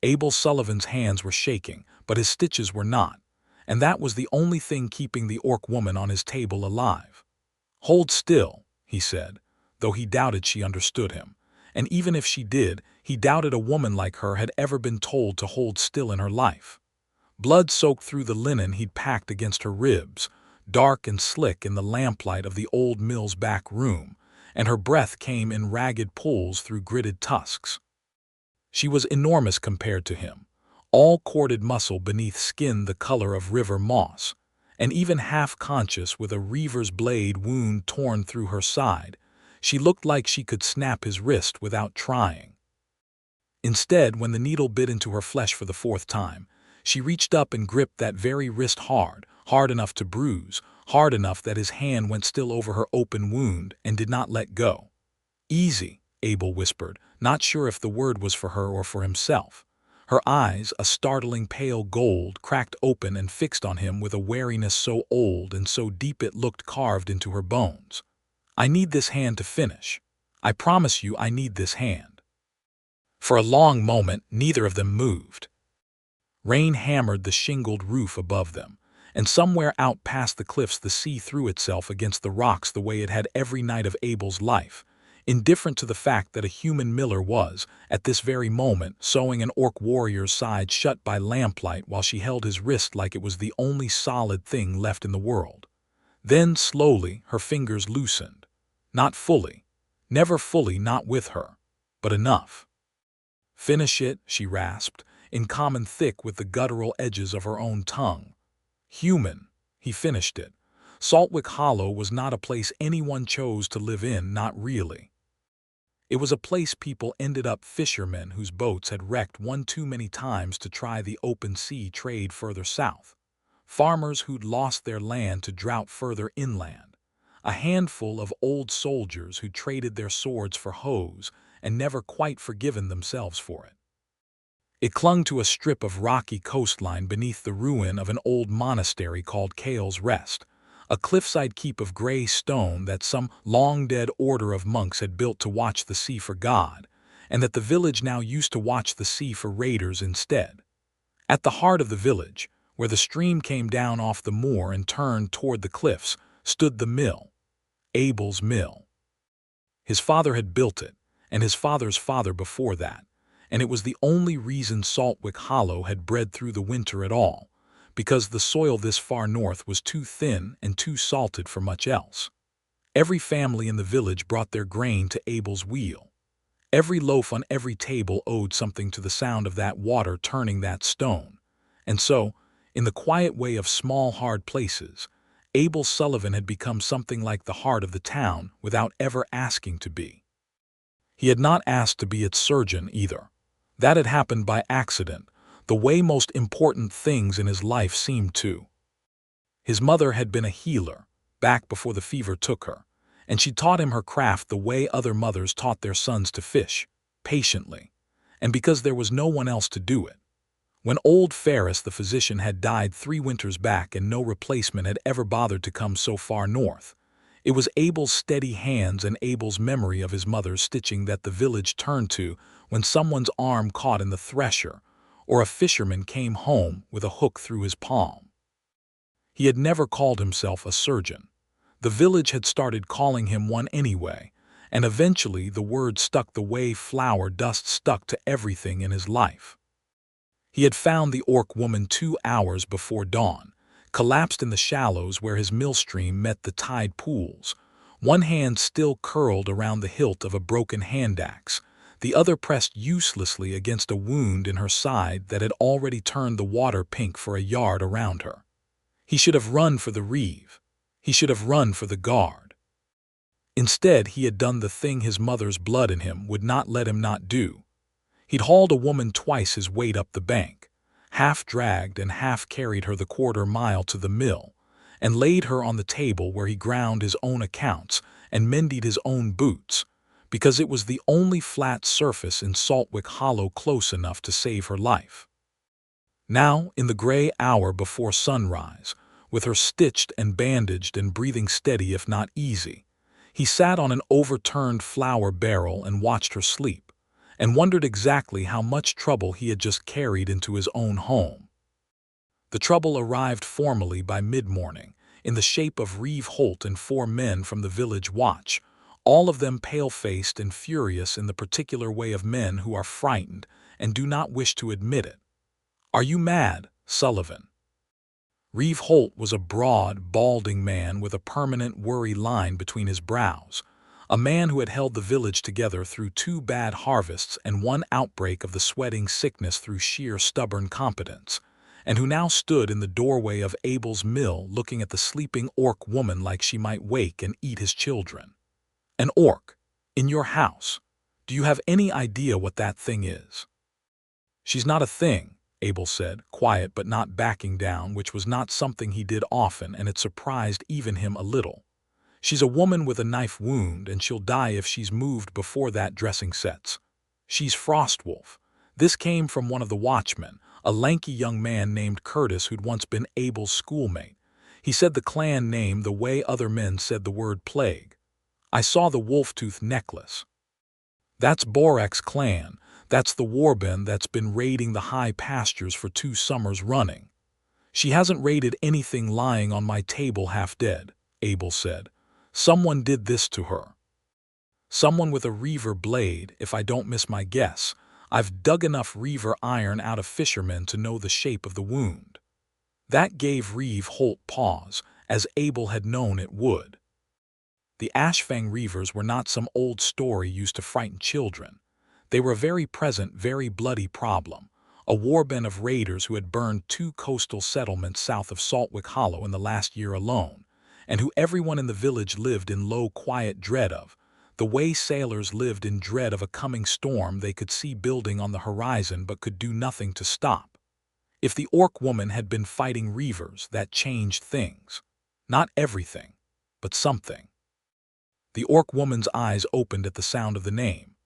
Abel Sullivan's hands were shaking, but his stitches were not, and that was the only thing keeping the orc woman on his table alive. "Hold still," he said, though he doubted she understood him, and even if she did, he doubted a woman like her had ever been told to hold still in her life. Blood soaked through the linen he'd packed against her ribs, dark and slick in the lamplight of the old mill's back room, and her breath came in ragged pulls through gritted tusks. She was enormous compared to him, all corded muscle beneath skin the color of river moss, and even half-conscious with a Reaver's blade wound torn through her side, she looked like she could snap his wrist without trying. Instead, when the needle bit into her flesh for the fourth time, she reached up and gripped that very wrist hard, hard enough to bruise, hard enough that his hand went still over her open wound and did not let go. "Easy," Abel whispered, not sure if the word was for her or for himself. Her eyes, a startling pale gold, cracked open and fixed on him with a wariness so old and so deep it looked carved into her bones. "I need this hand to finish. I promise you I need this hand." For a long moment, neither of them moved. Rain hammered the shingled roof above them, and somewhere out past the cliffs the sea threw itself against the rocks the way it had every night of Abel's life, indifferent to the fact that a human miller was, at this very moment, sewing an orc warrior's side shut by lamplight while she held his wrist like it was the only solid thing left in the world. Then, slowly, her fingers loosened. Not fully. Never fully, not with her. But enough. "Finish it," she rasped, in common thick with the guttural edges of her own tongue. Human. He finished it. Saltwick Hollow was not a place anyone chose to live in, not really. It was a place people ended up fishermen whose boats had wrecked one too many times to try the open sea trade further south. Farmers who'd lost their land to drought further inland. A handful of old soldiers who traded their swords for hoes and never quite forgiven themselves for it. It clung to a strip of rocky coastline beneath the ruin of an old monastery called Kale's Rest, a cliffside keep of gray stone that some long-dead order of monks had built to watch the sea for God, and that the village now used to watch the sea for raiders instead. At the heart of the village, where the stream came down off the moor and turned toward the cliffs, stood the mill. Abel's mill. His father had built it, and his father's father before that, and it was the only reason Saltwick Hollow had bred through the winter at all, because the soil this far north was too thin and too salted for much else. Every family in the village brought their grain to Abel's wheel. Every loaf on every table owed something to the sound of that water turning that stone. And so, in the quiet way of small, hard places, Abel Sullivan had become something like the heart of the town without ever asking to be. He had not asked to be its surgeon either. That had happened by accident, the way most important things in his life seemed to. His mother had been a healer, back before the fever took her, and she taught him her craft the way other mothers taught their sons to fish, patiently, and because there was no one else to do it. When old Ferris the physician had died 3 winters back and no replacement had ever bothered to come so far north, it was Abel's steady hands and Abel's memory of his mother's stitching that the village turned to when someone's arm caught in the thresher, or a fisherman came home with a hook through his palm. He had never called himself a surgeon. The village had started calling him one anyway, and eventually the word stuck the way flour dust stuck to everything in his life. He had found the orc woman 2 hours before dawn, collapsed in the shallows where his mill stream met the tide pools, one hand still curled around the hilt of a broken hand axe, the other pressed uselessly against a wound in her side that had already turned the water pink for a yard around her. He should have run for the Reeve. He should have run for the guard. Instead, he had done the thing his mother's blood in him would not let him not do. He'd hauled a woman twice his weight up the bank, half dragged and half carried her the 1/4 mile to the mill, and laid her on the table where he ground his own accounts and mended his own boots, because it was the only flat surface in Saltwick Hollow close enough to save her life. Now, in the gray hour before sunrise, with her stitched and bandaged and breathing steady if not easy, he sat on an overturned flour barrel and watched her sleep, and wondered exactly how much trouble he had just carried into his own home. The trouble arrived formally by mid-morning, in the shape of Reeve Holt and 4 men from the village watch, all of them pale-faced and furious in the particular way of men who are frightened and do not wish to admit it. "Are you mad, Sullivan?" Reeve Holt was a broad, balding man with a permanent worry line between his brows, a man who had held the village together through 2 bad harvests and 1 outbreak of the sweating sickness through sheer stubborn competence, and who now stood in the doorway of Abel's mill looking at the sleeping orc woman like she might wake and eat his children. "An orc? In your house? Do you have any idea what that thing is?" "She's not a thing," Abel said, quiet but not backing down, which was not something he did often, and it surprised even him a little. "She's a woman with a knife wound, and she'll die if she's moved before that dressing sets. She's Frostwolf." This came from one of the watchmen, a lanky young man named Curtis who'd once been Abel's schoolmate. He said the clan name the way other men said the word plague. "I saw the wolf-tooth necklace." "That's Borak's clan. That's the warband that's been raiding the high pastures for 2 summers running." "She hasn't raided anything lying on my table half dead," Abel said. "Someone did this to her. Someone with a Reaver blade, if I don't miss my guess. I've dug enough Reaver iron out of fishermen to know the shape of the wound." That gave Reeve Holt pause, as Abel had known it would. The Ashfang Reavers were not some old story used to frighten children. They were a very present, very bloody problem, a warband of raiders who had burned 2 coastal settlements south of Saltwick Hollow in the last year alone, and who everyone in the village lived in low, quiet dread of, the way sailors lived in dread of a coming storm they could see building on the horizon but could do nothing to stop. If the orc woman had been fighting Reavers, that changed things. Not everything, but something. The orc woman's eyes opened at the sound of the name.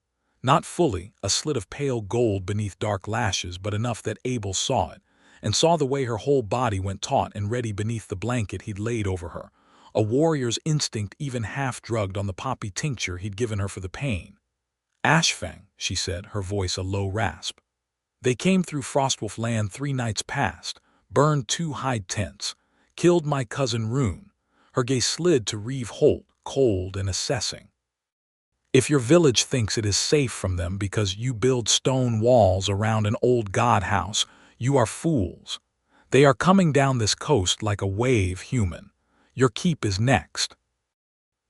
Not fully, a slit of pale gold beneath dark lashes, but enough that Abel saw it, and saw the way her whole body went taut and ready beneath the blanket he'd laid over her, a warrior's instinct even half-drugged on the poppy tincture he'd given her for the pain. "Ashfang," she said, her voice a low rasp. "They came through Frostwolf land 3 nights past, burned 2 hide tents, killed my cousin Rune." Her gaze slid to Reeve Holt, cold and assessing. "If your village thinks it is safe from them because you build stone walls around an old god house, you are fools. They are coming down this coast like a wave, human. Your keep is next."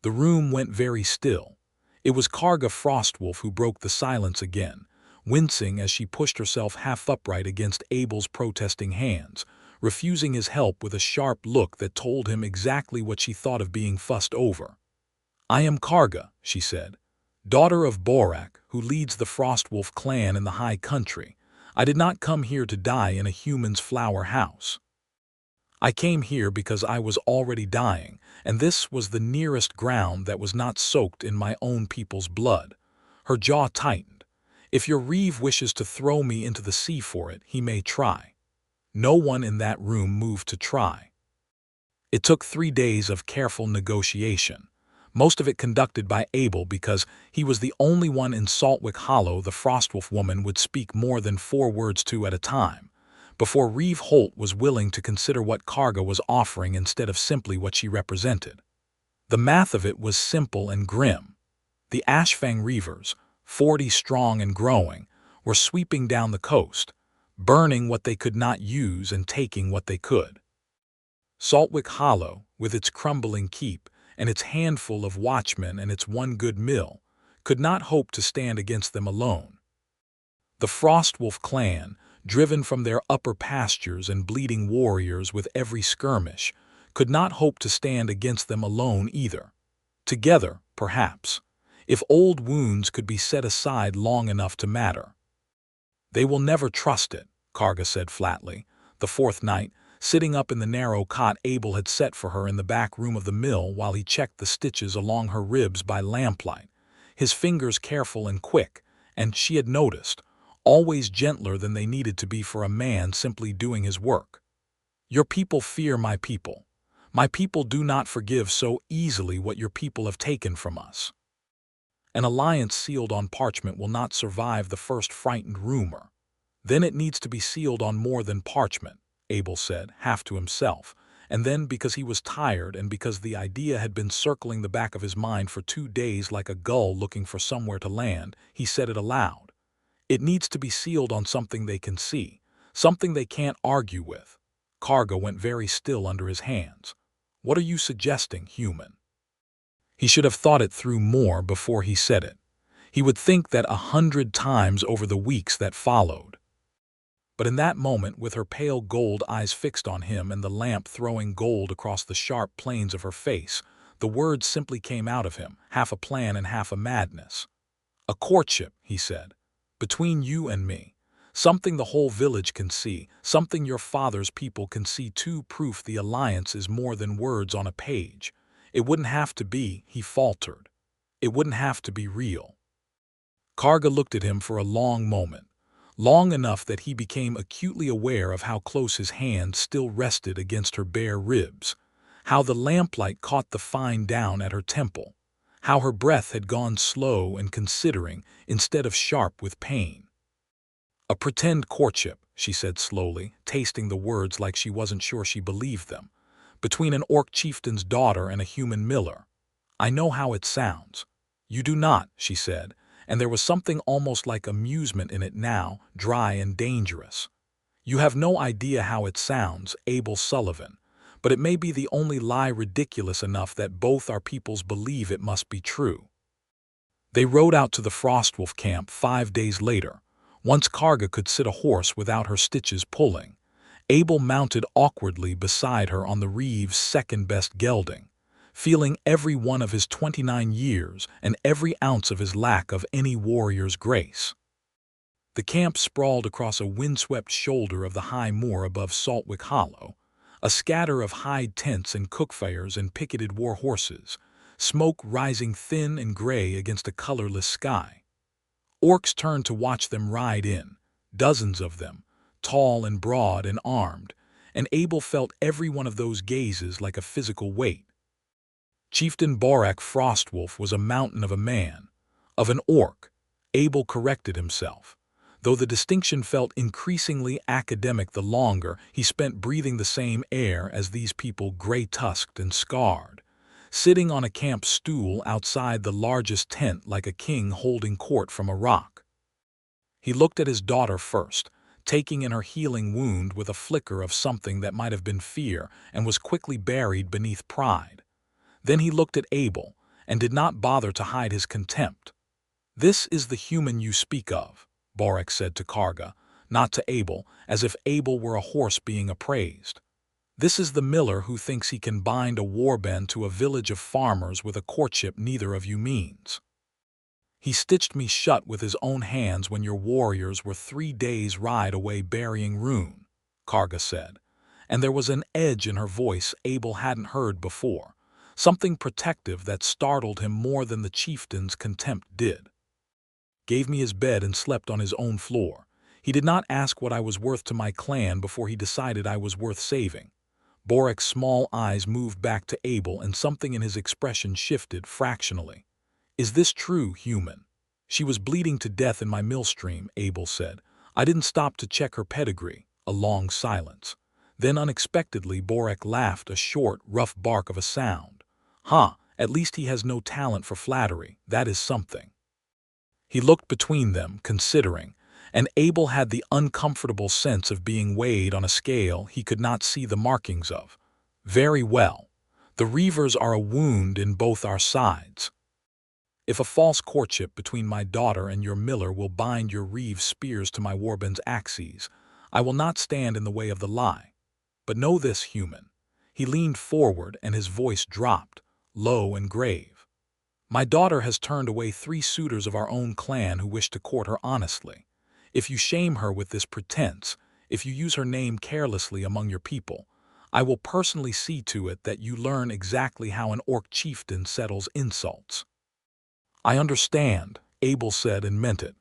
The room went very still. It was Karga Frostwolf who broke the silence again, wincing as she pushed herself half upright against Abel's protesting hands, refusing his help with a sharp look that told him exactly what she thought of being fussed over. "I am Karga," she said, "daughter of Borak, who leads the Frostwolf clan in the high country. I did not come here to die in a human's flower house. I came here because I was already dying, and this was the nearest ground that was not soaked in my own people's blood." Her jaw tightened. "If your Reeve wishes to throw me into the sea for it, he may try." No one in that room moved to try. It took 3 days of careful negotiation, most of it conducted by Abel because he was the only one in Saltwick Hollow the Frostwolf woman would speak more than 4 words to at a time, before Reeve Holt was willing to consider what Karga was offering instead of simply what she represented. The math of it was simple and grim. The Ashfang Reavers, 40 strong and growing, were sweeping down the coast, burning what they could not use and taking what they could. Saltwick Hollow, with its crumbling keep, and its handful of watchmen and its 1 good mill, could not hope to stand against them alone. The Frostwolf clan, driven from their upper pastures and bleeding warriors with every skirmish, could not hope to stand against them alone either. Together, perhaps, if old wounds could be set aside long enough to matter. "They will never trust it," Karga said flatly, the 4th night, sitting up in the narrow cot Abel had set for her in the back room of the mill while he checked the stitches along her ribs by lamplight, his fingers careful and quick, and, she had noticed, always gentler than they needed to be for a man simply doing his work. "Your people fear my people. My people do not forgive so easily what your people have taken from us." An alliance sealed on parchment will not survive the first frightened rumor. Then it needs to be sealed on more than parchment, Abel said, half to himself, and then, because he was tired and because the idea had been circling the back of his mind for 2 days like a gull looking for somewhere to land, he said it aloud. It needs to be sealed on something they can see, something they can't argue with. Karga went very still under his hands. What are you suggesting, human? He should have thought it through more before he said it. He would think that 100 times over the weeks that followed. But in that moment, with her pale gold eyes fixed on him and the lamp throwing gold across the sharp planes of her face, the words simply came out of him, half a plan and half a madness. A courtship, he said, between you and me. Something the whole village can see, something your father's people can see too, proof the alliance is more than words on a page. It wouldn't have to be, he faltered. It wouldn't have to be real. Karga looked at him for a long moment. Long enough that he became acutely aware of how close his hand still rested against her bare ribs, how the lamplight caught the fine down at her temple, how her breath had gone slow and considering instead of sharp with pain. A pretend courtship, she said slowly, tasting the words like she wasn't sure she believed them, between an orc chieftain's daughter and a human miller. I know how it sounds. You do not, she said, and there was something almost like amusement in it now, dry and dangerous. You have no idea how it sounds, Abel Sullivan, but it may be the only lie ridiculous enough that both our peoples believe it must be true. They rode out to the Frostwolf camp 5 days later. Once Karga could sit a horse without her stitches pulling. Abel mounted awkwardly beside her on the Reave's second-best gelding, feeling every one of his 29 years and every ounce of his lack of any warrior's grace. The camp sprawled across a windswept shoulder of the high moor above Saltwick Hollow, a scatter of hide tents and cookfires and picketed war horses, smoke rising thin and gray against a colorless sky. Orcs turned to watch them ride in, dozens of them, tall and broad and armed, and Abel felt every one of those gazes like a physical weight. Chieftain Karga Frostwolf was a mountain of a man, of an orc. Abel corrected himself, though the distinction felt increasingly academic the longer he spent breathing the same air as these people, gray-tusked and scarred, sitting on a camp stool outside the largest tent like a king holding court from a rock. He looked at his daughter first, taking in her healing wound with a flicker of something that might have been fear and was quickly buried beneath pride. Then he looked at Abel, and did not bother to hide his contempt. "This is the human you speak of," Karga said to Karga, not to Abel, as if Abel were a horse being appraised. "This is the miller who thinks he can bind a warband to a village of farmers with a courtship neither of you means. He stitched me shut with his own hands when your warriors were 3 days' ride away burying ruin," Karga said, and there was an edge in her voice Abel hadn't heard before. Something protective that startled him more than the chieftain's contempt did. "Gave me his bed and slept on his own floor. He did not ask what I was worth to my clan before he decided I was worth saving." Karga's small eyes moved back to Abel and something in his expression shifted fractionally. "Is this true, human?" "She was bleeding to death in my millstream," Abel said. "I didn't stop to check her pedigree." A long silence. Then unexpectedly Karga laughed, a short, rough bark of a sound. At least he has no talent for flattery. That is something." He looked between them, considering, and Abel had the uncomfortable sense of being weighed on a scale he could not see the markings of. "Very well. The Reavers are a wound in both our sides. If a false courtship between my daughter and your miller will bind your Reeve spears to my warband's axes, I will not stand in the way of the lie. But know this, human." He leaned forward and his voice dropped, low and grave. "My daughter has turned away 3 suitors of our own clan who wish to court her honestly. If you shame her with this pretense, if you use her name carelessly among your people, I will personally see to it that you learn exactly how an orc chieftain settles insults." "I understand," Abel said and meant it.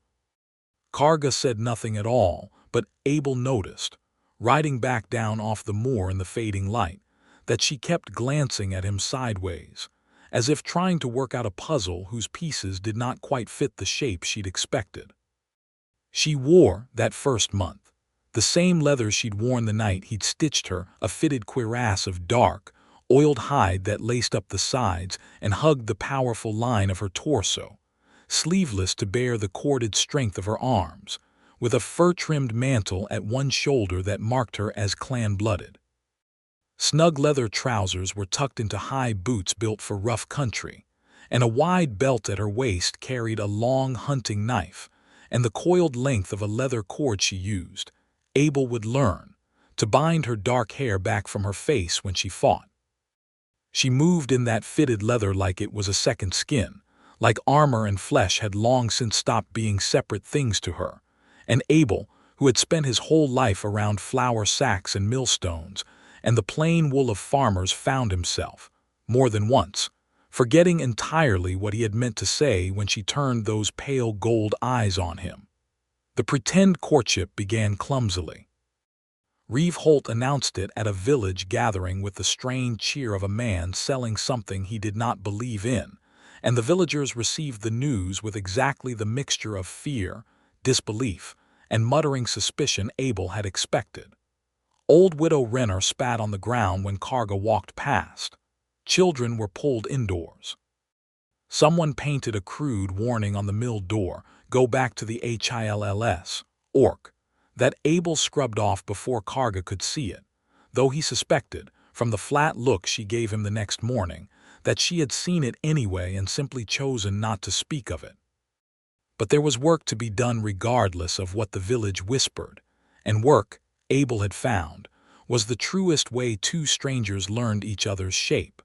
Karga said nothing at all, but Abel noticed, riding back down off the moor in the fading light, that she kept glancing at him sideways, as if trying to work out a puzzle whose pieces did not quite fit the shape she'd expected. She wore, that first month, the same leather she'd worn the night he'd stitched her, a fitted cuirass of dark, oiled hide that laced up the sides and hugged the powerful line of her torso, sleeveless to bear the corded strength of her arms, with a fur-trimmed mantle at one shoulder that marked her as clan-blooded. Snug leather trousers were tucked into high boots built for rough country, and a wide belt at her waist carried a long hunting knife and the coiled length of a leather cord she used, Abel would learn, to bind her dark hair back from her face when she fought. She moved in that fitted leather like it was a second skin, like armor and flesh had long since stopped being separate things to her, and Abel, who had spent his whole life around flour sacks and millstones, and the plain wool of farmers, found himself, more than once, forgetting entirely what he had meant to say when she turned those pale gold eyes on him. The pretend courtship began clumsily. Reeve Holt announced it at a village gathering with the strained cheer of a man selling something he did not believe in, and the villagers received the news with exactly the mixture of fear, disbelief, and muttering suspicion Abel had expected. Old Widow Renner spat on the ground when Karga walked past. Children were pulled indoors. Someone painted a crude warning on the mill door, "Go back to the HILLS, orc," that Abel scrubbed off before Karga could see it, though he suspected, from the flat look she gave him the next morning, that she had seen it anyway and simply chosen not to speak of it. But there was work to be done regardless of what the village whispered, and work, Abel had found, was the truest way two strangers learned each other's shape.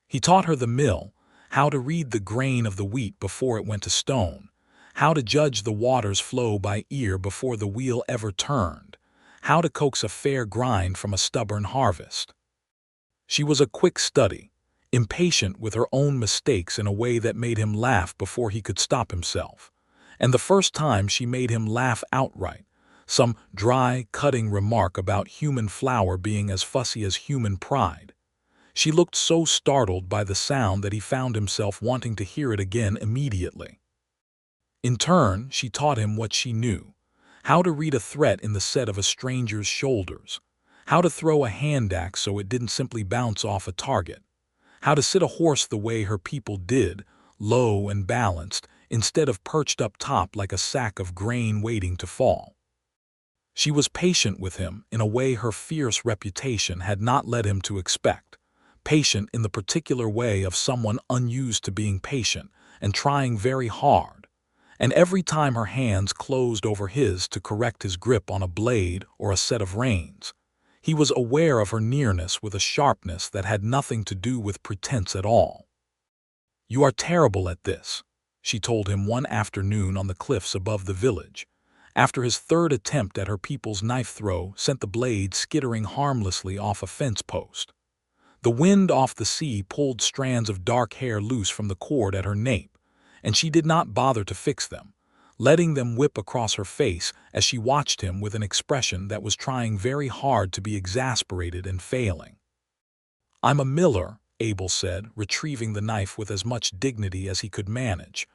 He taught her the mill, how to read the grain of the wheat before it went to stone, how to judge the water's flow by ear before the wheel ever turned, how to coax a fair grind from a stubborn harvest. She was a quick study, impatient with her own mistakes in a way that made him laugh before he could stop himself, and the first time she made him laugh outright, some dry, cutting remark about human flour being as fussy as human pride. She looked so startled by the sound that he found himself wanting to hear it again immediately. In turn, she taught him what she knew, how to read a threat in the set of a stranger's shoulders, how to throw a hand axe so it didn't simply bounce off a target, how to sit a horse the way her people did, low and balanced, instead of perched up top like a sack of grain waiting to fall. She was patient with him in a way her fierce reputation had not led him to expect, patient in the particular way of someone unused to being patient and trying very hard, and every time her hands closed over his to correct his grip on a blade or a set of reins, he was aware of her nearness with a sharpness that had nothing to do with pretense at all. "You are terrible at this," she told him one afternoon on the cliffs above the village, after his third attempt at her people's knife throw sent the blade skittering harmlessly off a fence post. The wind off the sea pulled strands of dark hair loose from the cord at her nape, and she did not bother to fix them, letting them whip across her face as she watched him with an expression that was trying very hard to be exasperated and failing. "I'm a miller," Abel said, retrieving the knife with as much dignity as he could manage.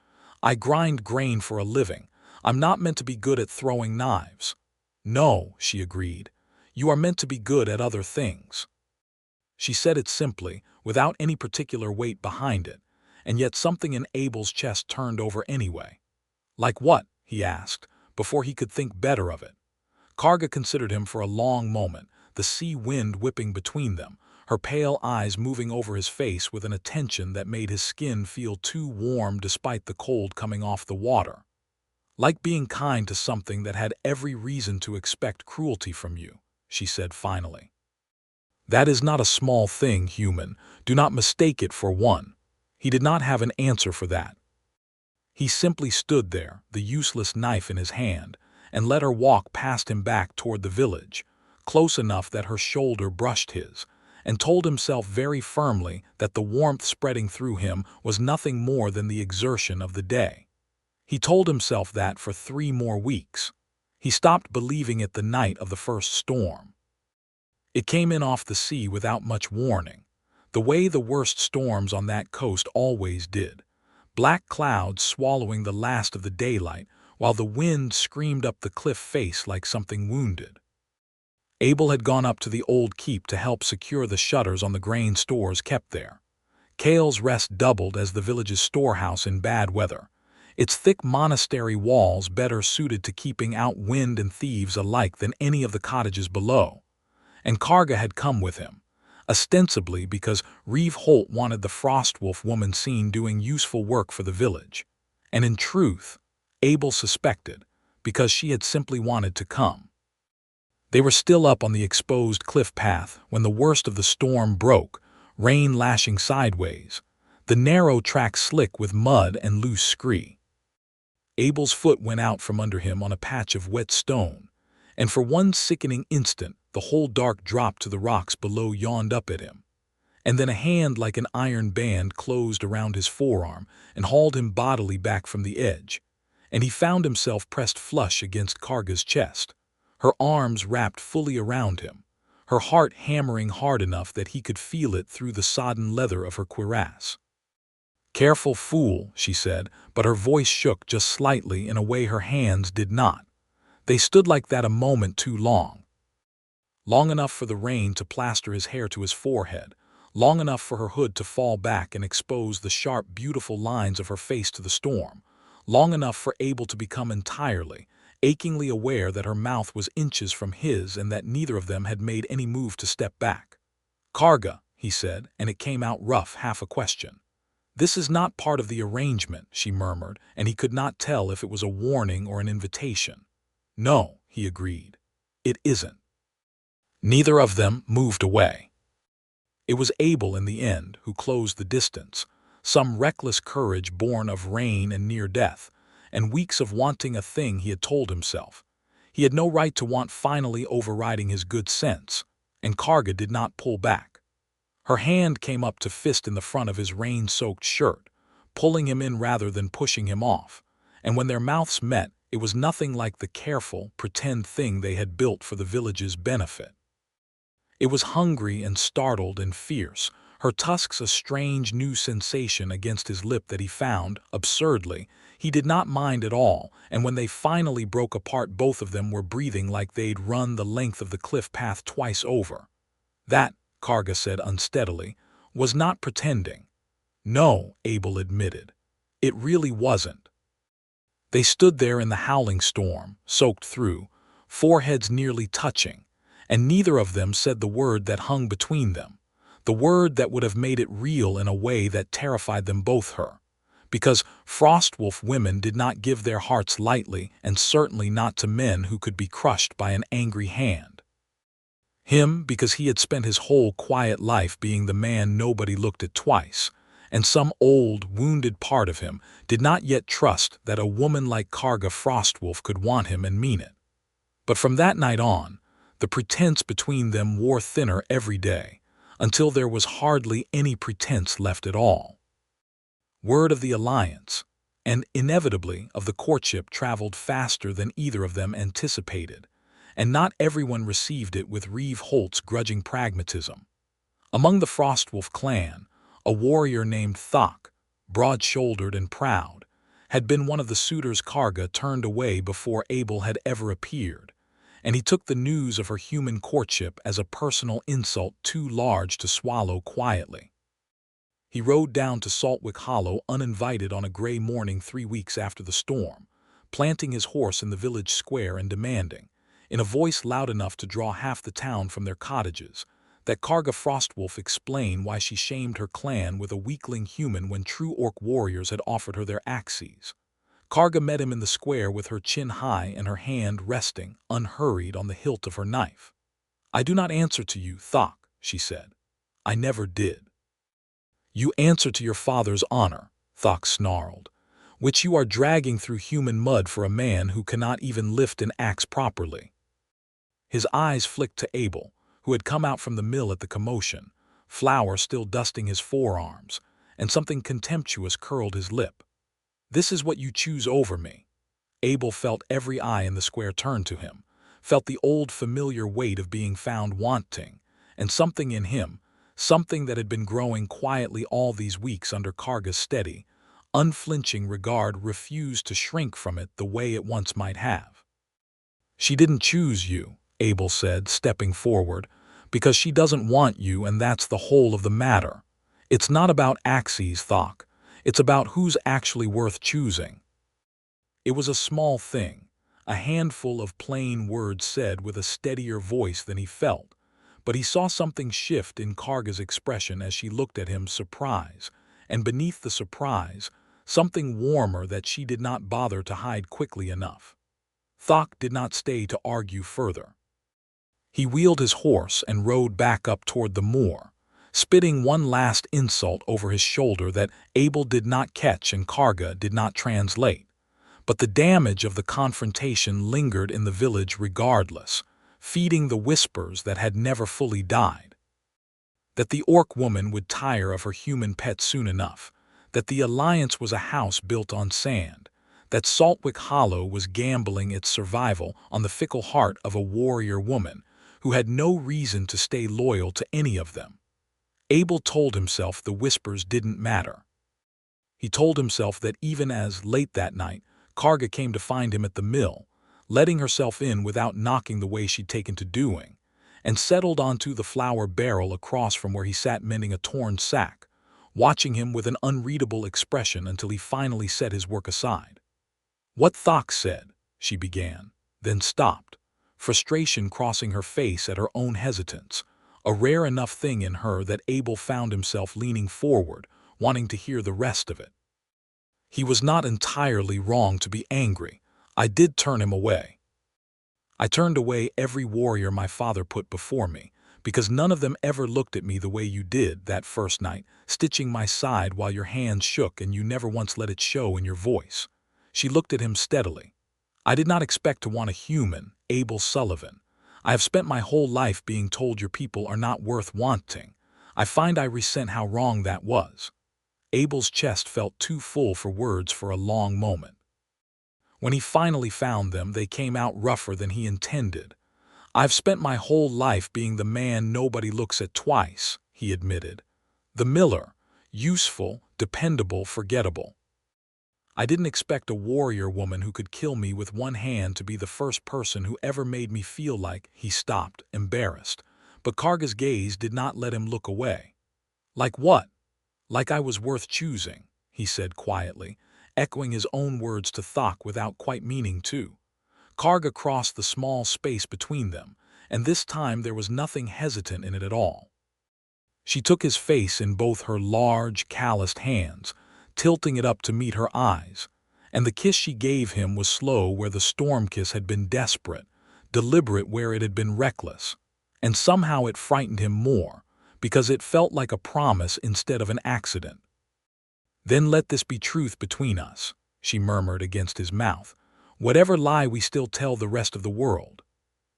"I grind grain for a living. I'm not meant to be good at throwing knives." "No," she agreed. "You are meant to be good at other things." She said it simply, without any particular weight behind it, and yet something in Abel's chest turned over anyway. "Like what?" he asked, before he could think better of it. Karga considered him for a long moment, the sea wind whipping between them, her pale eyes moving over his face with an attention that made his skin feel too warm despite the cold coming off the water. "Like being kind to something that had every reason to expect cruelty from you," she said finally. "That is not a small thing, human. Do not mistake it for one." He did not have an answer for that. He simply stood there, the useless knife in his hand, and let her walk past him back toward the village, close enough that her shoulder brushed his, and told himself very firmly that the warmth spreading through him was nothing more than the exertion of the day. He told himself that for 3 more weeks. He stopped believing it the night of the first storm. It came in off the sea without much warning. the way the worst storms on that coast always did. Black clouds swallowing the last of the daylight, while the wind screamed up the cliff face like something wounded. Abel had gone up to the old keep to help secure the shutters on the grain stores kept there. Kale's Rest doubled as the village's storehouse in bad weather, its thick monastery walls better suited to keeping out wind and thieves alike than any of the cottages below. And Karga had come with him, ostensibly because Reeve Holt wanted the Frostwolf woman seen doing useful work for the village. And in truth, Abel suspected, because she had simply wanted to come. They were still up on the exposed cliff path when the worst of the storm broke, rain lashing sideways, the narrow track slick with mud and loose scree. Abel's foot went out from under him on a patch of wet stone, and for one sickening instant the whole dark drop to the rocks below yawned up at him. And then a hand like an iron band closed around his forearm and hauled him bodily back from the edge, and he found himself pressed flush against Karga's chest, her arms wrapped fully around him, her heart hammering hard enough that he could feel it through the sodden leather of her cuirass. "Careful, fool," she said, but her voice shook just slightly in a way her hands did not. They stood like that a moment too long. Long enough for the rain to plaster his hair to his forehead, long enough for her hood to fall back and expose the sharp, beautiful lines of her face to the storm, long enough for Abel to become entirely, achingly aware that her mouth was inches from his and that neither of them had made any move to step back. "Karga," he said, and it came out rough, half a question. "This is not part of the arrangement," she murmured, and he could not tell if it was a warning or an invitation. "No," he agreed. "It isn't." Neither of them moved away. It was Abel in the end who closed the distance, some reckless courage born of rain and near death, and weeks of wanting a thing he had told himself. He had no right to want finally overriding his good sense, and Karga did not pull back. Her hand came up to fist in the front of his rain-soaked shirt, pulling him in rather than pushing him off, and when their mouths met, it was nothing like the careful, pretend thing they had built for the village's benefit. It was hungry and startled and fierce, her tusks a strange new sensation against his lip that he found, absurdly, he did not mind at all, and when they finally broke apart both of them were breathing like they'd run the length of the cliff path twice over. That, Karga said unsteadily, was not pretending. "No," Abel admitted. "It really wasn't." They stood there in the howling storm, soaked through, foreheads nearly touching, and neither of them said the word that hung between them, the word that would have made it real in a way that terrified them both her. Because Frostwolf women did not give their hearts lightly, and certainly not to men who could be crushed by an angry hand. Him, because he had spent his whole quiet life being the man nobody looked at twice, and some old, wounded part of him did not yet trust that a woman like Karga Frostwolf could want him and mean it. But from that night on, the pretense between them wore thinner every day, until there was hardly any pretense left at all. Word of the alliance, and inevitably of the courtship, traveled faster than either of them anticipated, and not everyone received it with Reeve Holt's grudging pragmatism. Among the Frostwolf clan, a warrior named Thok, broad-shouldered and proud, had been one of the suitors Karga turned away before Abel had ever appeared, and he took the news of her human courtship as a personal insult too large to swallow quietly. He rode down to Saltwick Hollow uninvited on a gray morning 3 weeks after the storm, planting his horse in the village square and demanding, in a voice loud enough to draw half the town from their cottages, that Karga Frostwolf explain why she shamed her clan with a weakling human when true orc warriors had offered her their axes. Karga met him in the square with her chin high and her hand resting, unhurried, on the hilt of her knife. "I do not answer to you, Thok," she said. "I never did." "You answer to your father's honor," Thok snarled, "which you are dragging through human mud for a man who cannot even lift an axe properly." His eyes flicked to Abel, who had come out from the mill at the commotion, flour still dusting his forearms, and something contemptuous curled his lip. "This is what you choose over me." Abel felt every eye in the square turn to him, felt the old familiar weight of being found wanting, and something in him, something that had been growing quietly all these weeks under Karga's steady, unflinching regard refused to shrink from it the way it once might have. "She didn't choose you," Abel said, stepping forward, "because she doesn't want you, and that's the whole of the matter. It's not about axes, Thok. It's about who's actually worth choosing." It was a small thing, a handful of plain words said with a steadier voice than he felt, but he saw something shift in Karga's expression as she looked at him, surprise, and beneath the surprise, something warmer that she did not bother to hide quickly enough. Thok did not stay to argue further. He wheeled his horse and rode back up toward the moor, spitting one last insult over his shoulder that Abel did not catch and Karga did not translate. But the damage of the confrontation lingered in the village regardless, feeding the whispers that had never fully died. That the orc woman would tire of her human pet soon enough, that the Alliance was a house built on sand, that Saltwick Hollow was gambling its survival on the fickle heart of a warrior woman who had no reason to stay loyal to any of them. Abel told himself the whispers didn't matter. He told himself that even as, late that night, Karga came to find him at the mill, letting herself in without knocking the way she'd taken to doing, and settled onto the flour barrel across from where he sat mending a torn sack, watching him with an unreadable expression until he finally set his work aside. "What Thok said," she began, then stopped, frustration crossing her face at her own hesitance, a rare enough thing in her that Abel found himself leaning forward, wanting to hear the rest of it. "He was not entirely wrong to be angry. I did turn him away. I turned away every warrior my father put before me, because none of them ever looked at me the way you did that first night, stitching my side while your hands shook and you never once let it show in your voice." She looked at him steadily. "I did not expect to want a human, Abel Sullivan. I have spent my whole life being told your people are not worth wanting. I find I resent how wrong that was." Abel's chest felt too full for words for a long moment. When he finally found them, they came out rougher than he intended. "I've spent my whole life being the man nobody looks at twice," he admitted. "The miller, useful, dependable, forgettable. I didn't expect a warrior woman who could kill me with one hand to be the first person who ever made me feel like—" He stopped, embarrassed, but Karga's gaze did not let him look away. "Like what?" "Like I was worth choosing," he said quietly, echoing his own words to Thok without quite meaning to. Karga crossed the small space between them, and this time there was nothing hesitant in it at all. She took his face in both her large, calloused hands, tilting it up to meet her eyes, and the kiss she gave him was slow where the storm kiss had been desperate, deliberate where it had been reckless, and somehow it frightened him more, because it felt like a promise instead of an accident. "Then let this be truth between us," she murmured against his mouth, "whatever lie we still tell the rest of the world."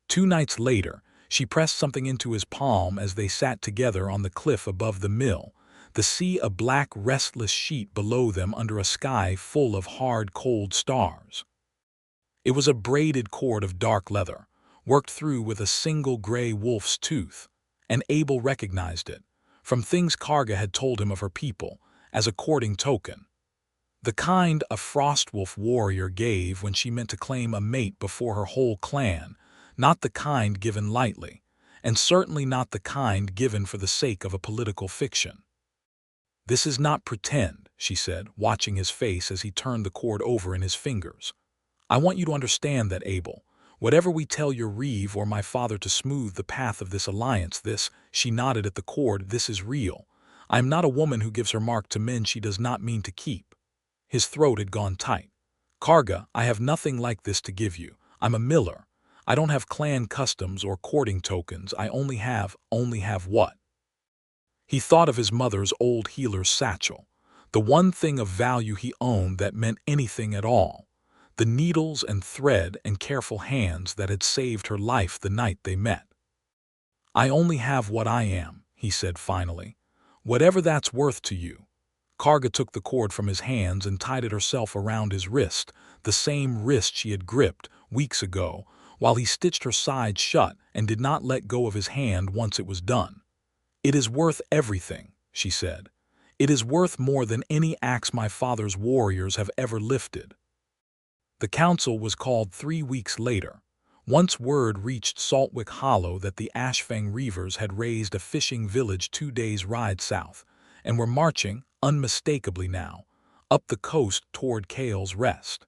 2 nights later, she pressed something into his palm as they sat together on the cliff above the mill, the sea a black, restless sheet below them under a sky full of hard, cold stars. It was a braided cord of dark leather, worked through with a single gray wolf's tooth, and Abel recognized it, from things Karga had told him of her people, as a courting token. The kind a Frostwolf warrior gave when she meant to claim a mate before her whole clan, not the kind given lightly, and certainly not the kind given for the sake of a political fiction. "This is not pretend," she said, watching his face as he turned the cord over in his fingers. "I want you to understand that, Abel. Whatever we tell your Reeve or my father to smooth the path of this alliance, she nodded at the cord, "this is real. I am not a woman who gives her mark to men she does not mean to keep." His throat had gone tight. "Karga, I have nothing like this to give you. I'm a miller. I don't have clan customs or courting tokens. I only have what?" He thought of his mother's old healer's satchel, the one thing of value he owned that meant anything at all, the needles and thread and careful hands that had saved her life the night they met. "I only have what I am," he said finally. "Whatever that's worth to you." Karga took the cord from his hands and tied it herself around his wrist, the same wrist she had gripped weeks ago, while he stitched her side shut and did not let go of his hand once it was done. "It is worth everything," she said. "It is worth more than any axe my father's warriors have ever lifted." The council was called 3 weeks later. Once word reached Saltwick Hollow that the Ashfang Reavers had raised a fishing village 2 days' ride south, and were marching, unmistakably now, up the coast toward Kale's Rest.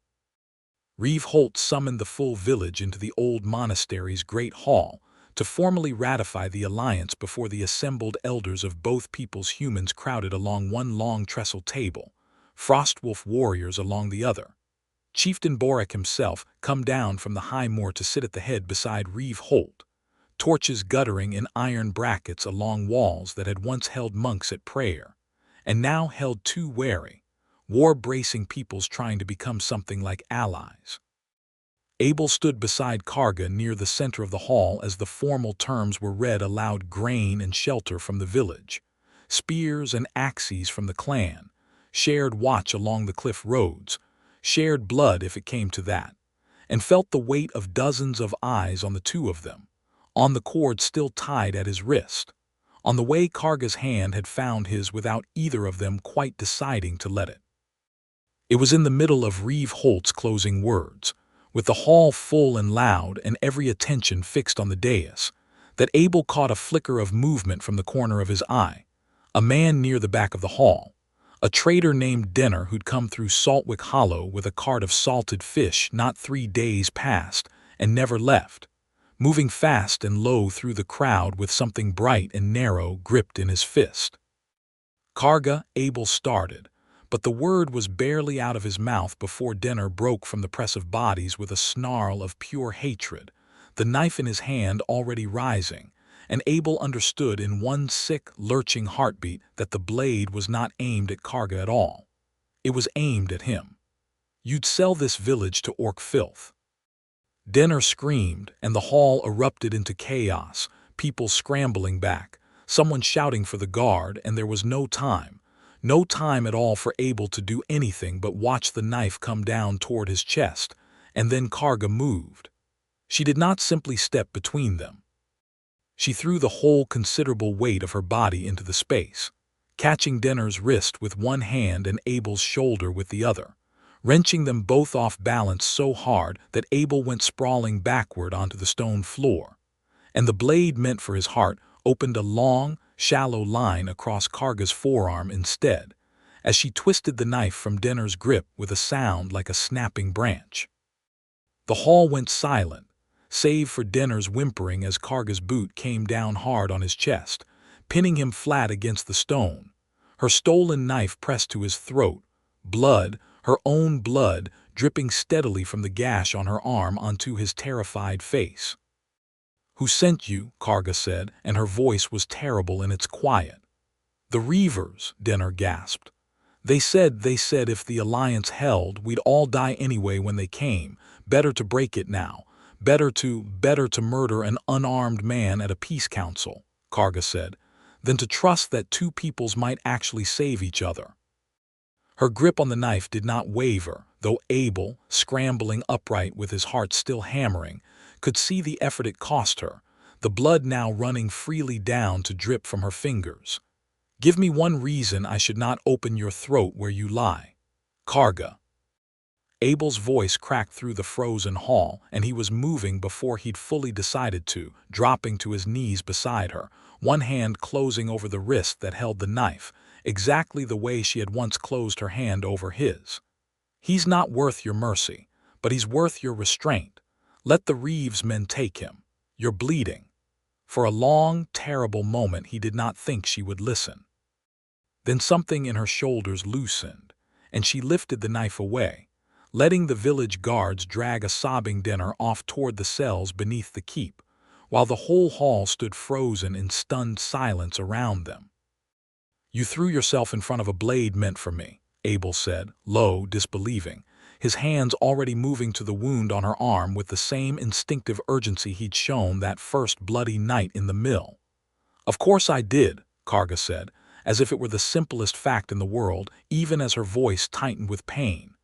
Reeve Holt summoned the full village into the old monastery's great hall to formally ratify the alliance before the assembled elders of both peoples. Humans crowded along one long trestle table, Frostwolf warriors along the other. Chieftain Boric himself come down from the high moor to sit at the head beside Reeve Holt, torches guttering in iron brackets along walls that had once held monks at prayer, and now held two wary, war-bracing peoples trying to become something like allies. Abel stood beside Karga near the center of the hall as the formal terms were read aloud: grain and shelter from the village, spears and axes from the clan, shared watch along the cliff roads, shared blood if it came to that, and felt the weight of dozens of eyes on the two of them, on the cord still tied at his wrist, on the way Karga's hand had found his without either of them quite deciding to let it. It was in the middle of Reeve Holt's closing words, with the hall full and loud and every attention fixed on the dais, that Abel caught a flicker of movement from the corner of his eye. A man near the back of the hall, a trader named Denner who'd come through Saltwick Hollow with a cart of salted fish not 3 days past and never left, moving fast and low through the crowd with something bright and narrow gripped in his fist. Karga, Abel started, but the word was barely out of his mouth before Denner broke from the press of bodies with a snarl of pure hatred, the knife in his hand already rising, and Abel understood in one sick, lurching heartbeat that the blade was not aimed at Karga at all. It was aimed at him. "You'd sell this village to orc filth." Denner screamed, and the hall erupted into chaos, people scrambling back, someone shouting for the guard, and there was no time at all for Abel to do anything but watch the knife come down toward his chest, and then Karga moved. She did not simply step between them. She threw the whole considerable weight of her body into the space, catching Denner's wrist with one hand and Abel's shoulder with the other, wrenching them both off balance so hard that Abel went sprawling backward onto the stone floor, and the blade meant for his heart opened a long, shallow line across Karga's forearm instead, as she twisted the knife from Denner's grip with a sound like a snapping branch. The hall went silent, save for Denner's whimpering as Karga's boot came down hard on his chest, pinning him flat against the stone, her stolen knife pressed to his throat, blood, her own blood, dripping steadily from the gash on her arm onto his terrified face. "Who sent you?" Karga said, and her voice was terrible in its quiet. "The Reavers," Denner gasped. They said if the alliance held, we'd all die anyway when they came. Better to break it now. Better to murder an unarmed man at a peace council," Karga said, "than to trust that two peoples might actually save each other." Her grip on the knife did not waver, though Abel, scrambling upright with his heart still hammering, could see the effort it cost her, the blood now running freely down to drip from her fingers. "Give me one reason I should not open your throat where you lie, Karga." Abel's voice cracked through the frozen hall, and he was moving before he'd fully decided to, dropping to his knees beside her, one hand closing over the wrist that held the knife, exactly the way she had once closed her hand over his. "He's not worth your mercy, but he's worth your restraint. Let the Reeves men take him. You're bleeding." For a long, terrible moment he did not think she would listen. Then something in her shoulders loosened, and she lifted the knife away, letting the village guards drag a sobbing Denner off toward the cells beneath the keep, while the whole hall stood frozen in stunned silence around them. "You threw yourself in front of a blade meant for me," Abel said, low, disbelieving, his hands already moving to the wound on her arm with the same instinctive urgency he'd shown that first bloody night in the mill. "Of course I did," Karga said, as if it were the simplest fact in the world, even as her voice tightened with pain.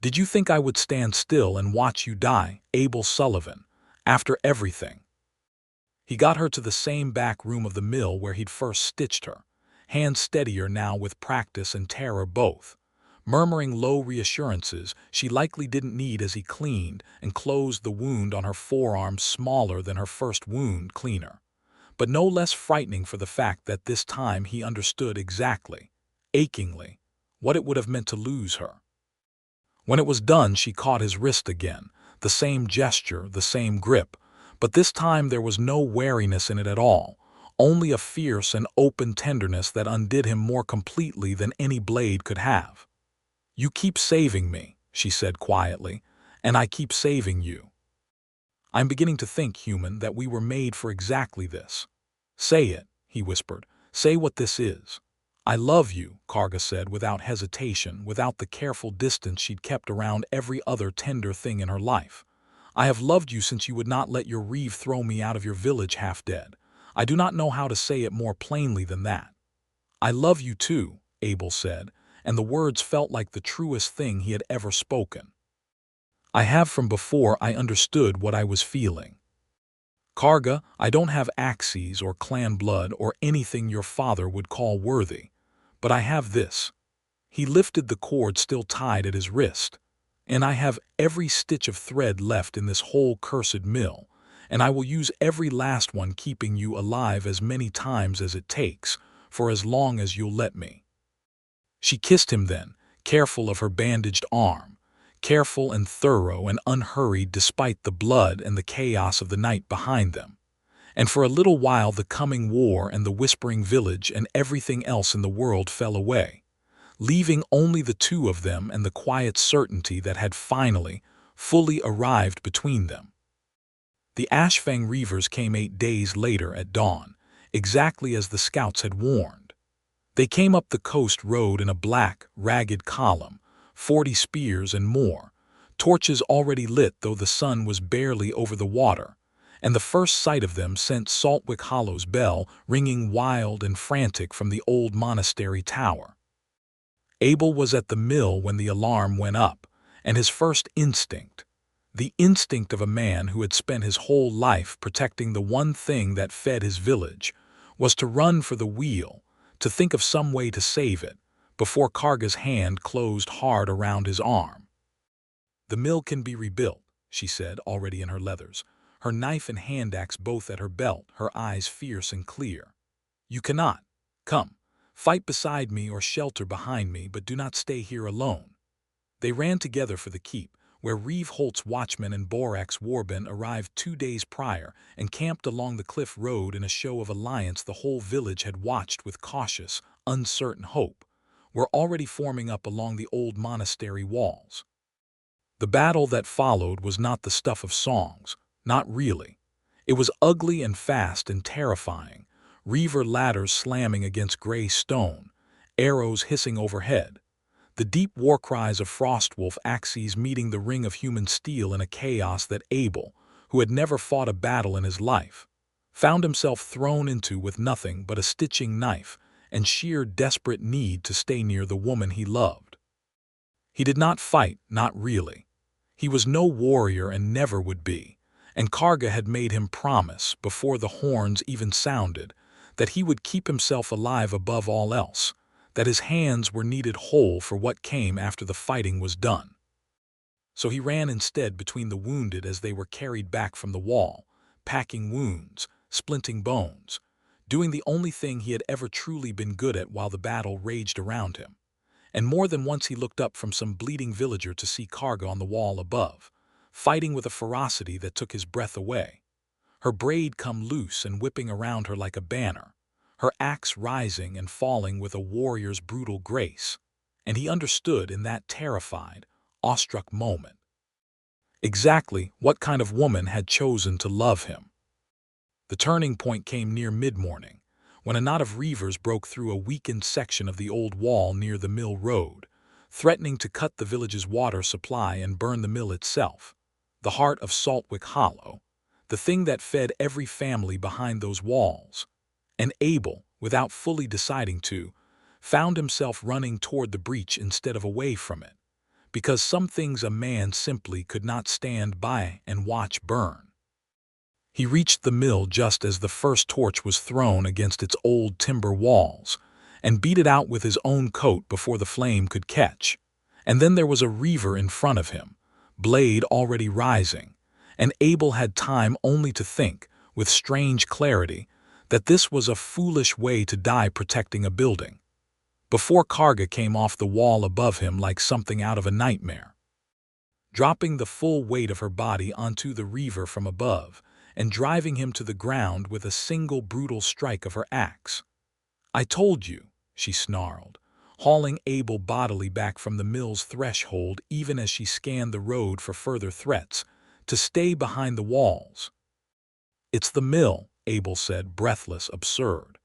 "Did you think I would stand still and watch you die, Abel Sullivan, after everything?" He got her to the same back room of the mill where he'd first stitched her, hands steadier now with practice and terror both, murmuring low reassurances she likely didn't need as he cleaned and closed the wound on her forearm, smaller than her first wound cleaner, but no less frightening for the fact that this time he understood exactly, achingly, what it would have meant to lose her. When it was done, she caught his wrist again, the same gesture, the same grip, but this time there was no wariness in it at all, only a fierce and open tenderness that undid him more completely than any blade could have. "You keep saving me," she said quietly, "and I keep saving you. I'm beginning to think, human, that we were made for exactly this." "Say it," he whispered. "Say what this is." "I love you," Karga said without hesitation, without the careful distance she'd kept around every other tender thing in her life. "I have loved you since you would not let your Reeve throw me out of your village half dead. I do not know how to say it more plainly than that." "I love you too," Abel said, and the words felt like the truest thing he had ever spoken. "I have from before I understood what I was feeling. Karga, I don't have axes or clan blood or anything your father would call worthy, but I have this." He lifted the cord still tied at his wrist. "And I have every stitch of thread left in this whole cursed mill, and I will use every last one, keeping you alive as many times as it takes, for as long as you'll let me." She kissed him then, careful of her bandaged arm, careful and thorough and unhurried despite the blood and the chaos of the night behind them. And for a little while the coming war and the whispering village and everything else in the world fell away, leaving only the two of them and the quiet certainty that had finally, fully arrived between them. The Ashfang Reavers came 8 days later at dawn, exactly as the scouts had warned. They came up the coast road in a black, ragged column, 40 spears and more, torches already lit though the sun was barely over the water, and the first sight of them sent Saltwick Hollow's bell ringing wild and frantic from the old monastery tower. Abel was at the mill when the alarm went up, and his first instinct, the instinct of a man who had spent his whole life protecting the one thing that fed his village, was to run for the wheel, to think of some way to save it, before Karga's hand closed hard around his arm. "The mill can be rebuilt," she said, already in her leathers, her knife and hand axe both at her belt, her eyes fierce and clear. "You cannot. Come, fight beside me or shelter behind me, but do not stay here alone." They ran together for the keep, where Reeve Holt's watchman and Borax Warben arrived 2 days prior and camped along the cliff road in a show of alliance the whole village had watched with cautious, uncertain hope, were already forming up along the old monastery walls. The battle that followed was not the stuff of songs, not really. It was ugly and fast and terrifying, Reaver ladders slamming against gray stone, arrows hissing overhead, the deep war cries of Frostwolf axes meeting the ring of human steel in a chaos that Abel, who had never fought a battle in his life, found himself thrown into with nothing but a stitching knife and sheer desperate need to stay near the woman he loved. He did not fight, not really. He was no warrior and never would be, and Karga had made him promise, before the horns even sounded, that he would keep himself alive above all else, that his hands were needed whole for what came after the fighting was done. So he ran instead between the wounded as they were carried back from the wall, packing wounds, splinting bones, doing the only thing he had ever truly been good at while the battle raged around him. And more than once he looked up from some bleeding villager to see Karga on the wall above, fighting with a ferocity that took his breath away, her braid come loose and whipping around her like a banner, her axe rising and falling with a warrior's brutal grace, and he understood in that terrified, awestruck moment exactly what kind of woman had chosen to love him. The turning point came near mid-morning, when a knot of Reavers broke through a weakened section of the old wall near the mill road, threatening to cut the village's water supply and burn the mill itself, the heart of Saltwick Hollow, the thing that fed every family behind those walls. And Abel, without fully deciding to, found himself running toward the breach instead of away from it, because some things a man simply could not stand by and watch burn. He reached the mill just as the first torch was thrown against its old timber walls, and beat it out with his own coat before the flame could catch. And then there was a Reaver in front of him, blade already rising, and Abel had time only to think, with strange clarity, that this was a foolish way to die protecting a building, before Karga came off the wall above him like something out of a nightmare, dropping the full weight of her body onto the Reaver from above, and driving him to the ground with a single brutal strike of her axe. "I told you," she snarled, hauling Abel bodily back from the mill's threshold even as she scanned the road for further threats, to stay behind the walls. "It's the mill," Abel said, breathless, absurd.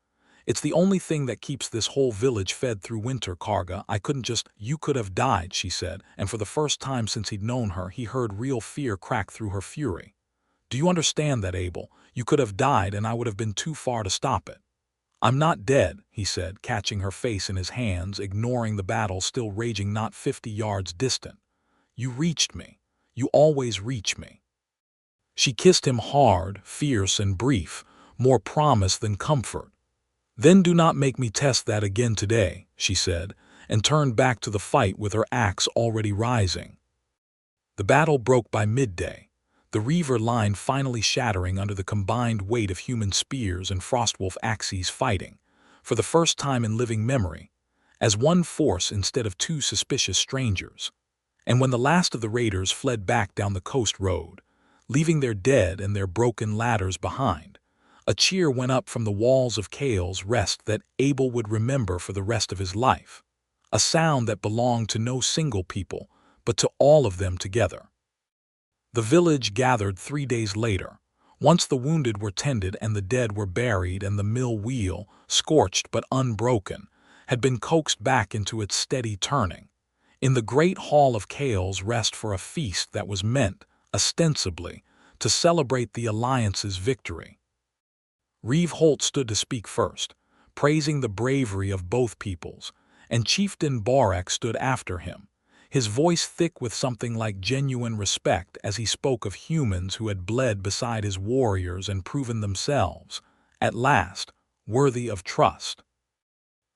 "It's the only thing that keeps this whole village fed through winter, Karga. I couldn't just—" "You could have died," she said, and for the first time since he'd known her, he heard real fear crack through her fury. "Do you understand that, Abel? You could have died and I would have been too far to stop it." "I'm not dead," he said, catching her face in his hands, ignoring the battle still raging not 50 yards distant. "You reached me. You always reach me." She kissed him hard, fierce and brief, more promise than comfort. "Then do not make me test that again today," she said, and turned back to the fight with her axe already rising. The battle broke by midday, the Reaver line finally shattering under the combined weight of human spears and Frostwolf axes fighting, for the first time in living memory, as one force instead of two suspicious strangers. And when the last of the raiders fled back down the coast road, leaving their dead and their broken ladders behind, a cheer went up from the walls of Kale's Rest that Abel would remember for the rest of his life, a sound that belonged to no single people, but to all of them together. The village gathered 3 days later, once the wounded were tended and the dead were buried and the mill wheel, scorched but unbroken, had been coaxed back into its steady turning, in the great hall of Kale's Rest for a feast that was meant, ostensibly, to celebrate the Alliance's victory. Reeve Holt stood to speak first, praising the bravery of both peoples, and Chieftain Borak stood after him, his voice thick with something like genuine respect as he spoke of humans who had bled beside his warriors and proven themselves, at last, worthy of trust.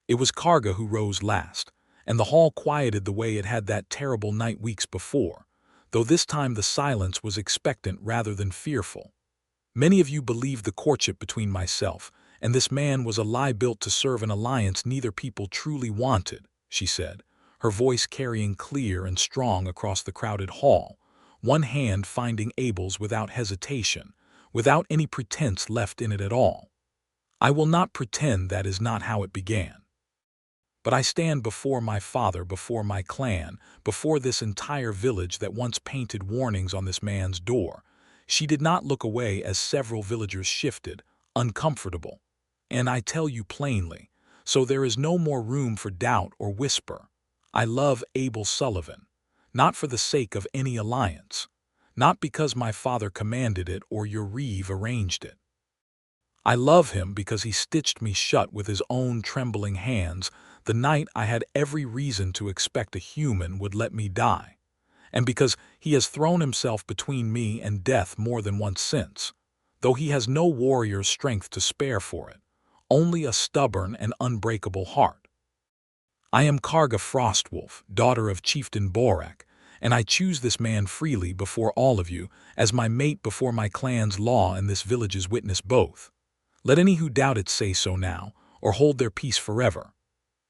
It was Karga who rose last, and the hall quieted the way it had that terrible night weeks before, though this time the silence was expectant rather than fearful. "Many of you believed the courtship between myself and this man was a lie built to serve an alliance neither people truly wanted," she said, her voice carrying clear and strong across the crowded hall, one hand finding Abel's without hesitation, without any pretense left in it at all. "I will not pretend that is not how it began. But I stand before my father, before my clan, before this entire village that once painted warnings on this man's door." She did not look away as several villagers shifted, uncomfortable. "And I tell you plainly, so there is no more room for doubt or whisper. I love Abel Sullivan, not for the sake of any alliance, not because my father commanded it or your Reeve arranged it. I love him because he stitched me shut with his own trembling hands the night I had every reason to expect a human would let me die, and because he has thrown himself between me and death more than once since, though he has no warrior's strength to spare for it, only a stubborn and unbreakable heart. I am Karga Frostwolf, daughter of Chieftain Borak, and I choose this man freely before all of you, as my mate before my clan's law and this village's witness both. Let any who doubt it say so now, or hold their peace forever."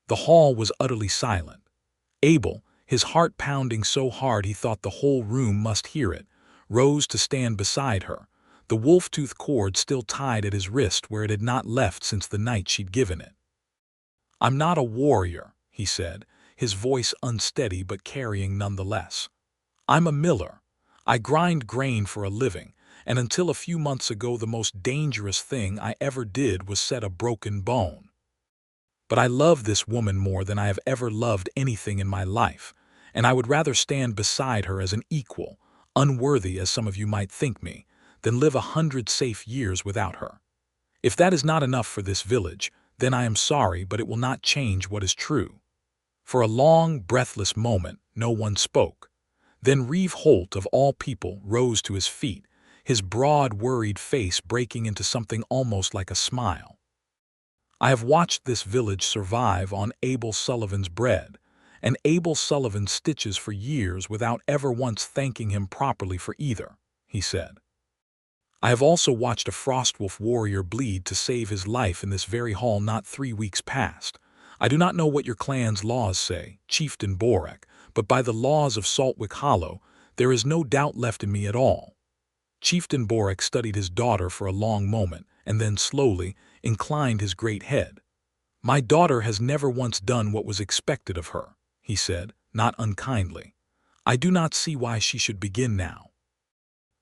The hall was utterly silent. Abel, his heart pounding so hard he thought the whole room must hear it, rose to stand beside her, the wolf-tooth cord still tied at his wrist where it had not left since the night she'd given it. "I'm not a warrior," he said, his voice unsteady but carrying nonetheless. "I'm a miller. I grind grain for a living, and until a few months ago the most dangerous thing I ever did was set a broken bone. But I love this woman more than I have ever loved anything in my life, and I would rather stand beside her as an equal, unworthy as some of you might think me, than live 100 safe years without her. If that is not enough for this village, then I am sorry, but it will not change what is true." For a long, breathless moment, no one spoke. Then Reeve Holt, of all people, rose to his feet, his broad, worried face breaking into something almost like a smile. I have watched this village survive on Abel Sullivan's bread, and Abel Sullivan's stitches for years without ever once thanking him properly for either, he said. I have also watched a Frostwolf warrior bleed to save his life in this very hall not 3 weeks past. I do not know what your clan's laws say, Chieftain Borak, but by the laws of Saltwick Hollow, there is no doubt left in me at all. Chieftain Borak studied his daughter for a long moment, and then slowly inclined his great head. My daughter has never once done what was expected of her, he said, not unkindly. I do not see why she should begin now.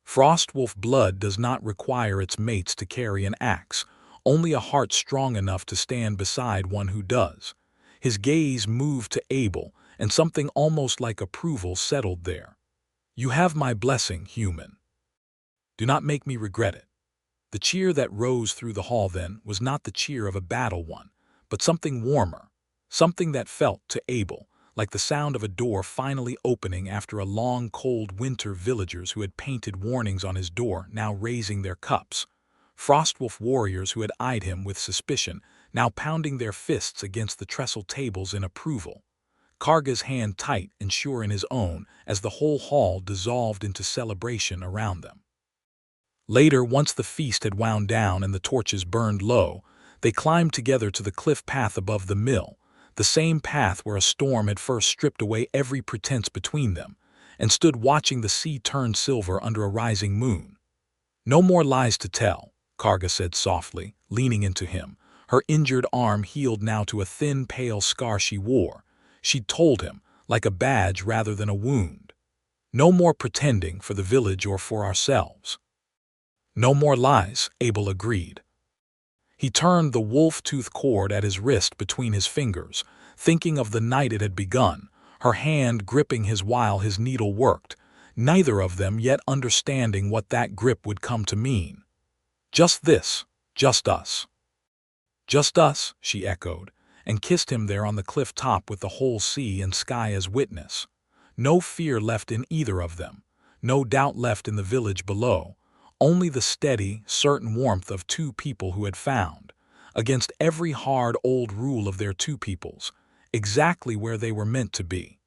Frostwolf blood does not require its mates to carry an axe, only a heart strong enough to stand beside one who does. His gaze moved to Abel, and something almost like approval settled there. You have my blessing, human. Do not make me regret it. The cheer that rose through the hall then was not the cheer of a battle one, but something warmer, something that felt to Abel like the sound of a door finally opening after a long, cold winter. Villagers who had painted warnings on his door now raising their cups. Frostwolf warriors who had eyed him with suspicion now pounding their fists against the trestle tables in approval. Karga's hand tight and sure in his own as the whole hall dissolved into celebration around them. Later, once the feast had wound down and the torches burned low, they climbed together to the cliff path above the mill, the same path where a storm had first stripped away every pretense between them, and stood watching the sea turn silver under a rising moon. No more lies to tell, Karga said softly, leaning into him, her injured arm healed now to a thin, pale scar she wore. She'd told him, like a badge rather than a wound. No more pretending for the village or for ourselves. No more lies, Abel agreed. He turned the wolf-tooth cord at his wrist between his fingers, thinking of the night it had begun, her hand gripping his while his needle worked, neither of them yet understanding what that grip would come to mean. Just this, just us. Just us, she echoed, and kissed him there on the cliff top with the whole sea and sky as witness. No fear left in either of them, no doubt left in the village below, only the steady, certain warmth of two people who had found, against every hard old rule of their two peoples, exactly where they were meant to be.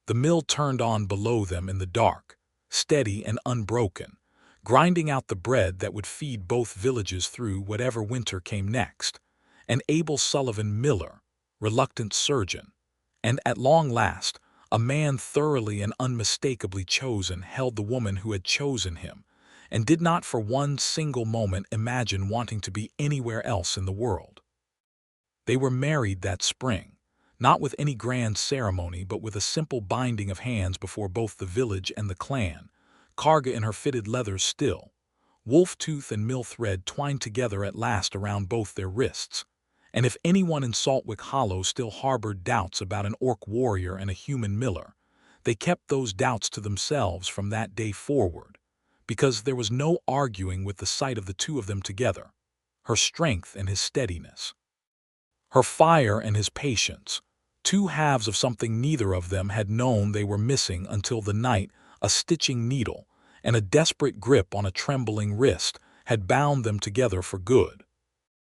The mill turned on below them in the dark, steady and unbroken, grinding out the bread that would feed both villages through whatever winter came next. And Abel Sullivan Miller, reluctant surgeon, and at long last, a man thoroughly and unmistakably chosen, held the woman who had chosen him, and did not for one single moment imagine wanting to be anywhere else in the world. They were married that spring, not with any grand ceremony but with a simple binding of hands before both the village and the clan, Karga in her fitted leathers still, wolf-tooth and mill thread twined together at last around both their wrists. And if anyone in Saltwick Hollow still harbored doubts about an orc warrior and a human miller, they kept those doubts to themselves from that day forward, because there was no arguing with the sight of the two of them together, her strength and his steadiness, her fire and his patience, two halves of something neither of them had known they were missing until the night a stitching needle and a desperate grip on a trembling wrist had bound them together for good.